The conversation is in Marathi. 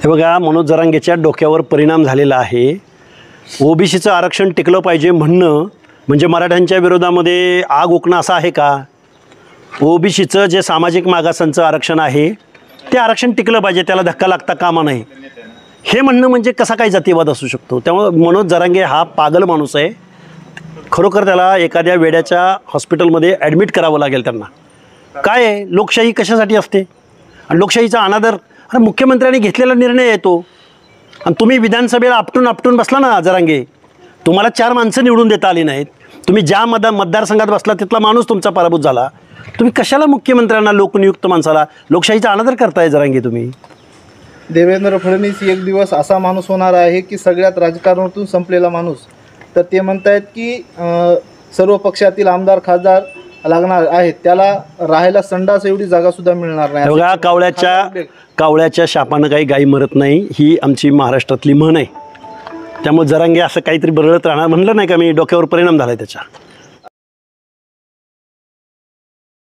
हे बघा, मनोज जरांगेच्या डोक्यावर परिणाम झालेला आहे. ओबीसीचं आरक्षण टिकलं पाहिजे म्हणणं म्हणजे मराठ्यांच्या विरोधामध्ये आग ओकणं असं आहे का? ओबीसीचं जे सामाजिक मागासांचं आरक्षण आहे ते आरक्षण टिकलं पाहिजे, त्याला धक्का लागता कामा नये हे म्हणणं म्हणजे कसा काय जातीवाद असू शकतो? त्यामुळे मनोज जरांगे हा पागल माणूस आहे. खरोखर त्याला एखाद्या वेड्याच्या हॉस्पिटलमध्ये ॲडमिट करावं लागेल. त्यांना काय आहे, लोकशाही कशासाठी असते आणि लोकशाहीचा अनादर. अरे मुख्यमंत्र्यांनी घेतलेला निर्णय आहे तो, आणि तुम्ही विधानसभेला आपटून बसला ना जरांगे. तुम्हाला 4 माणसं निवडून देता आली नाहीत. तुम्ही ज्या मतदारसंघात बसला तिथला माणूस तुमचा पराभूत झाला. तुम्ही कशाला मुख्यमंत्र्यांना, लोकनियुक्त माणसाला लोकशाहीचा अनादर करताय जरांगे तुम्ही? देवेंद्र फडणवीस एक दिवस असा माणूस होणार आहे की सगळ्यात राजकारणातून संपलेला माणूस. तर ते म्हणतायत की सर्व पक्षातील आमदार खासदार लागणार आहेत, त्याला राहायला संडास एवढी जागा सुद्धा मिळणार नाही. बघा, कावळ्याच्या शापानं काही गाई मरत नाही, ही आमची महाराष्ट्रातली म्हण आहे. त्यामुळे जरांगे असं काहीतरी बरळत राहणार म्हणलं नाही का मी, डोक्यावर परिणाम झाला त्याच्या.